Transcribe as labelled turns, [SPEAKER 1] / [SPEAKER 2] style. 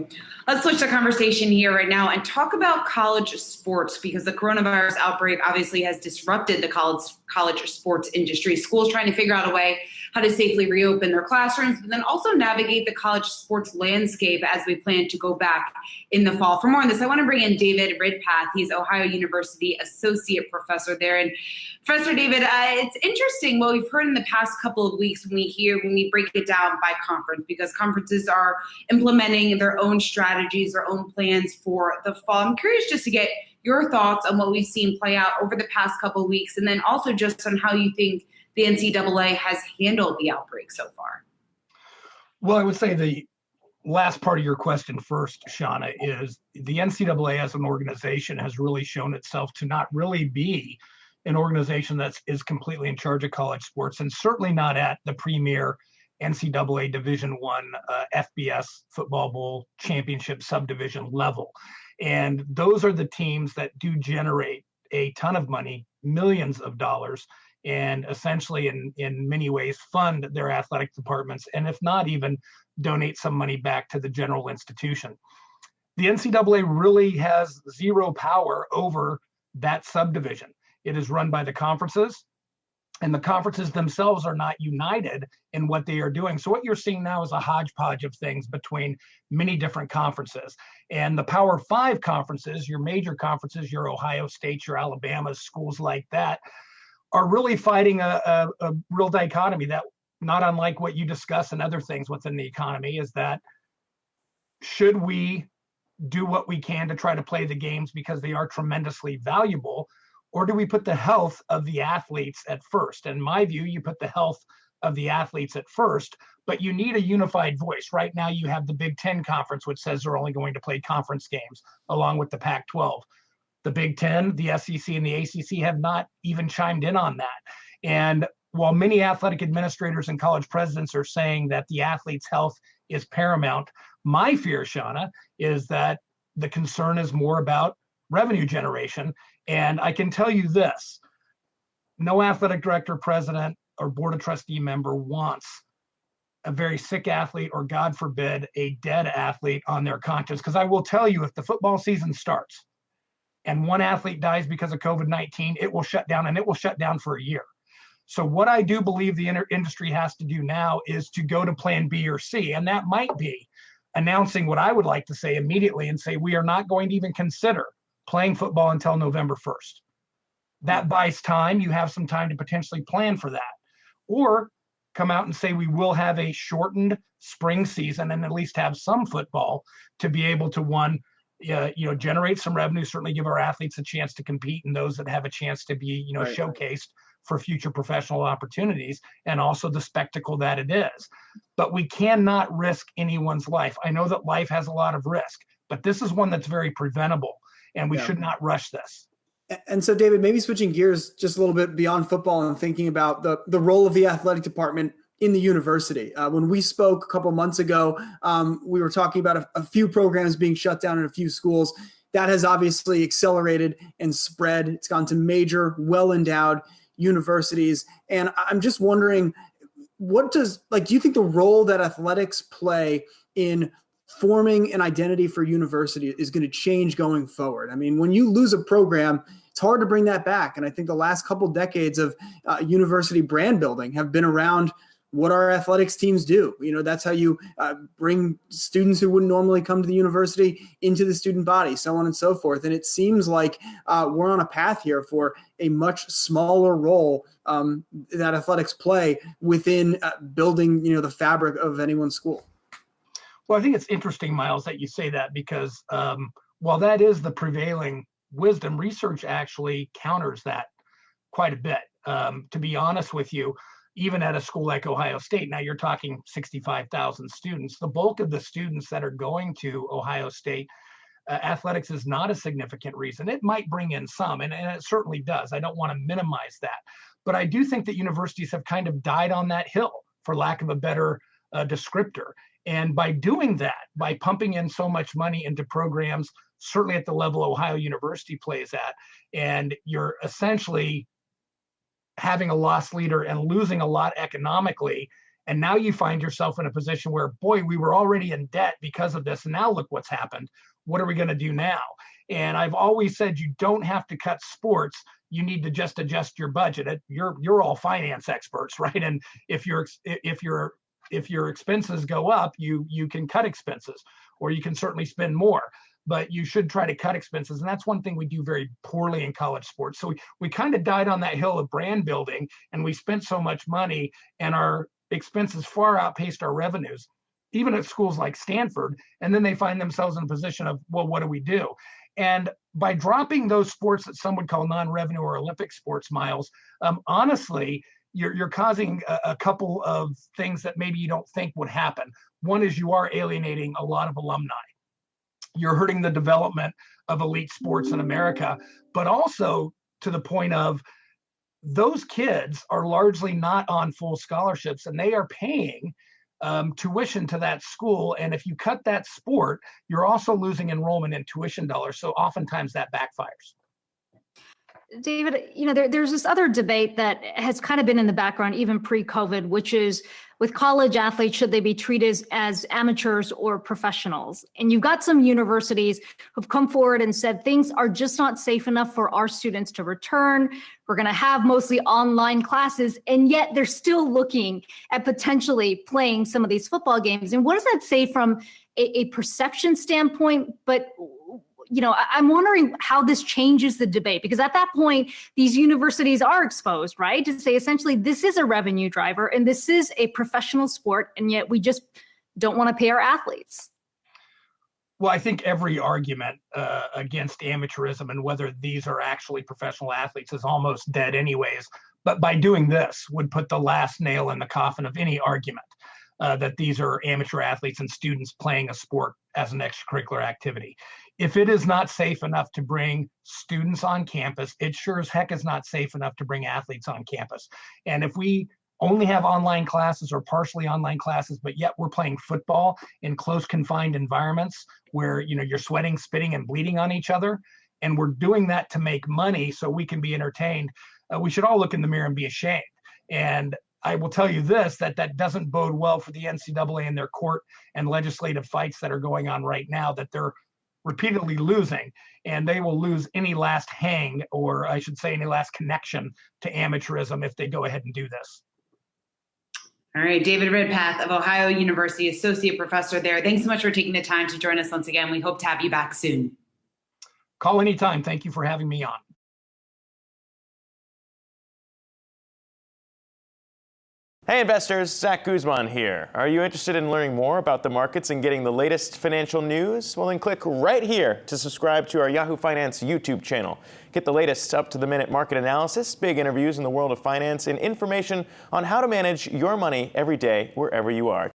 [SPEAKER 1] So let's switch the conversation here right now and talk about college sports, because the coronavirus outbreak obviously has disrupted the college sports industry. Schools trying to figure out a way how to safely reopen their classrooms, but then also navigate the college sports landscape as we plan to go back in the fall. For more on this, I want to bring in David Ridpath. He's Ohio University Associate Professor there. And Professor David, it's interesting what we've heard in the past couple of weeks when we break it down by conference, because conferences are implementing their own strategies, their own plans for the fall. I'm curious just to get your thoughts on what we've seen play out over the past couple of weeks, and then also just on how you think the NCAA has handled the outbreak so far.
[SPEAKER 2] Well, I would say the last part of your question first, Shauna, is the NCAA as an organization has really shown itself to not really be an organization that is completely in charge of college sports, and certainly not at the premier NCAA Division I FBS Football Bowl Championship subdivision level. And those are the teams that do generate a ton of money, millions of dollars, and essentially in many ways fund their athletic departments, and if not even donate some money back to the general institution. The NCAA really has zero power over that subdivision. It is run by the conferences, and the conferences themselves are not united in what they are doing. So what you're seeing now is a hodgepodge of things between many different conferences. And the Power Five conferences, your major conferences, your Ohio State, your Alabama, schools like that, are really fighting a real dichotomy that, not unlike what you discuss and other things within the economy, is that should we do what we can to try to play the games because they are tremendously valuable, or do we put the health of the athletes at first? In my view, you put the health of the athletes at first, but you need a unified voice. Right now, you have the Big Ten Conference, which says they're only going to play conference games, along with the Pac-12. The Big Ten, the SEC, and the ACC have not even chimed in on that. And while many athletic administrators and college presidents are saying that the athlete's health is paramount, my fear, Shauna, is that the concern is more about revenue generation. And I can tell you this: no athletic director, president, or board of trustee member wants a very sick athlete, or God forbid, a dead athlete on their conscience. Because I will tell you, if the football season starts and one athlete dies because of COVID-19, it will shut down, and it will shut down for a year. So what I do believe the industry has to do now is to go to plan B or C. And that might be announcing what I would like to say immediately and say, we are not going to even consider playing football until November 1st. That buys time. You have some time to potentially plan for that. Or come out and say we will have a shortened spring season and at least have some football to be able to, generate some revenue, certainly give our athletes a chance to compete, and those that have a chance to be, right, showcased for future professional opportunities, and also the spectacle that it is. But we cannot risk anyone's life. I know that life has a lot of risk, but this is one that's very preventable, and we should not rush this.
[SPEAKER 3] And so, David, maybe switching gears just a little bit beyond football and thinking about the role of the athletic department in the university. When we spoke a couple months ago, we were talking about a few programs being shut down in a few schools. That has obviously accelerated and spread. It's gone to major, well-endowed universities. And I'm just wondering, do you think the role that athletics play in forming an identity for university is going to change going forward? I mean, when you lose a program, it's hard to bring that back. And I think the last couple decades of university brand building have been around what our athletics teams do. That's how you bring students who wouldn't normally come to the university into the student body, so on and so forth. And it seems like we're on a path here for a much smaller role that athletics play within building, the fabric of anyone's school.
[SPEAKER 2] Well, I think it's interesting, Miles, that you say that, because while that is the prevailing wisdom, research actually counters that quite a bit. To be honest with you, even at a school like Ohio State, now you're talking 65,000 students, the bulk of the students that are going to Ohio State, athletics is not a significant reason. It might bring in some, and it certainly does. I don't want to minimize that. But I do think that universities have kind of died on that hill, for lack of a better descriptor. And by doing that, by pumping in so much money into programs, certainly at the level Ohio University plays at, and you're essentially having a loss leader and losing a lot economically, And now you find yourself in a position where, boy, we were already in debt because of this. And now look what's happened. What are we going to do now? And I've always said you don't have to cut sports. You need to just adjust your budget. You're all finance experts, right? And if your expenses go up, you can cut expenses, or you can certainly spend more. But you should try to cut expenses. And that's one thing we do very poorly in college sports. So we kind of died on that hill of brand building, and we spent so much money, and our expenses far outpaced our revenues, even at schools like Stanford. And then they find themselves in a position of, well, what do we do? And by dropping those sports that some would call non-revenue or Olympic sports, Miles, honestly, you're causing a couple of things that maybe you don't think would happen. One is you are alienating a lot of alumni. You're hurting the development of elite sports in America, but also to the point of those kids are largely not on full scholarships, and they are paying tuition to that school. And if you cut that sport, you're also losing enrollment in tuition dollars. So oftentimes that backfires.
[SPEAKER 4] David, there's this other debate that has kind of been in the background even pre-COVID, which is with college athletes, should they be treated as amateurs or professionals? And you've got some universities who've come forward and said things are just not safe enough for our students to return. We're going to have mostly online classes, and yet they're still looking at potentially playing some of these football games. And what does that say from a perception standpoint? But I'm wondering how this changes the debate, because at that point, these universities are exposed, right, to say essentially this is a revenue driver and this is a professional sport, and yet we just don't want to pay our athletes.
[SPEAKER 2] Well, I think every argument against amateurism and whether these are actually professional athletes is almost dead anyways. But by doing this would put the last nail in the coffin of any argument that these are amateur athletes and students playing a sport as an extracurricular activity. If it is not safe enough to bring students on campus, it sure as heck is not safe enough to bring athletes on campus. And if we only have online classes or partially online classes, but yet we're playing football in close confined environments where you're sweating, spitting, and bleeding on each other, and we're doing that to make money so we can be entertained, we should all look in the mirror and be ashamed. And I will tell you this, that doesn't bode well for the NCAA and their court and legislative fights that are going on right now, that they're repeatedly losing, and they will lose any last hang, or I should say any last connection to amateurism if they go ahead and do this.
[SPEAKER 1] All right, David Ridpath of Ohio University, Associate Professor there. Thanks so much for taking the time to join us once again. We hope to have you back soon.
[SPEAKER 2] Call anytime. Thank you for having me on.
[SPEAKER 5] Hey investors, Zach Guzman here. Are you interested in learning more about the markets and getting the latest financial news? Well, then click right here to subscribe to our Yahoo Finance YouTube channel. Get the latest up-to-the-minute market analysis, big interviews in the world of finance, and information on how to manage your money every day wherever you are.